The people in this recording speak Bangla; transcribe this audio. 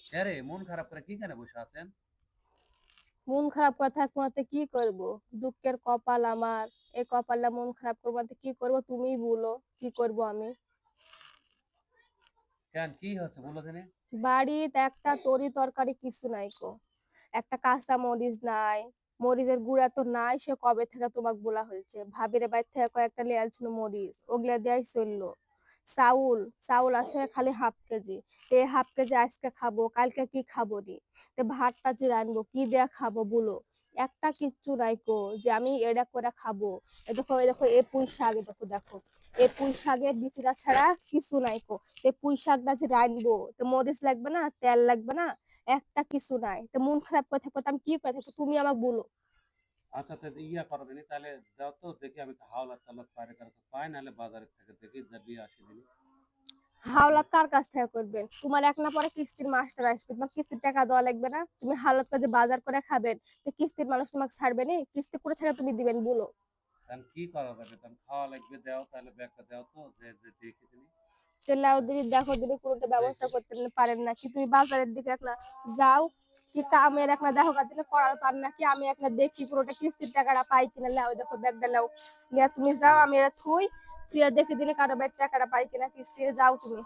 আরে মন খারাপ করে কি কেন বসে আছেন? মন খারাপ করে থাকবো না তো কি করব? দুঃখের কপাল আমার। এই কপালে মন খারাপ করবো না তো কি করব তুমিই বলো, কি করব আমি? কেন কি হয়েছে বলো দিনে? বাড়িতে একটা তরি-তরকারি কিছু নাই কো। একটা কাঁচা মরিচ নাই, মরিচের গুঁড়া তো নাই সে কবে থেকে তোমাক বলা হয়েছে। ভাবির বাড়ি থেকে কয়েকটা লিয়ে আইছিল মরিচ, ওগুলা দিয়াই চললো। চাউল, চাউল আছে খালি 1/2 কেজি। এই 1/2 কেজি আজকে খাবো, কালকে কি খাবো নি? ভাতটা যে রানবো, কি দিয়া খাবো বলো? একটা কিচ্ছু নাই কো যে আমি এটা করে খাবো। এই দেখো এই পুঁই শাক এই দেখো। এই পুঁই শাকের বিচিটা ছাড়া কিছু নাই কো। এই পুঁই শাকটা যে রানবো, তো মরিচ লাগবে না, তেল লাগবে না, একটা কিছু নাই। তো মন খারাপ করে থাকবো তো আমি কি করে থাকবো তুমি আমাকে বলো। আচ্ছা তো ইয়া করো দিনি তাহলে যাও তো দেখি আমি তো হাওলাত টাওলাত পাই কারো পাই নাহলে বাজারের থেকে দেখি যা দিয়ে আসি দিনি। হাওলাত কার কাছ থেকে করবেন? তোমার এক না পরে কিস্তির মাস্টার আসবে, তোমার কিস্তির টাকা দেওয়া লাগবে না? তুমি হাওলাত কাজে বাজার করে খাবেন, তো কিস্তির মানুষ তোমাকে ছাড়বে নি? কিস্তি করে ছাড়া তুমি দিবেন বলো। তাহলে কি করা যাবে? তাহলে খাওয়া লাগবে দাও তাহলে ব্যাগটা দাও তো যে যে দেখি দিনি। তাহলে ওদের দেখো যদি কোনোটা ব্যবস্থা দেখি করতে পারেন নাকি তুমি বাজারের দিকে একলা যাও, কি কামের একলা দেখো দিলে করার পার নাকি আমি একলা দেখি পুরোটা কিস্তির টাকাটা পাই কিনা। লাও দেখো ব্যাগটা লাও, লিয়া তুমি যাও হুম। আমি এটা থুই, তুই দেখে দিলে কারো ব্যাগ টাকাটা পাই কিনা কিস্তি, যাও তুমি।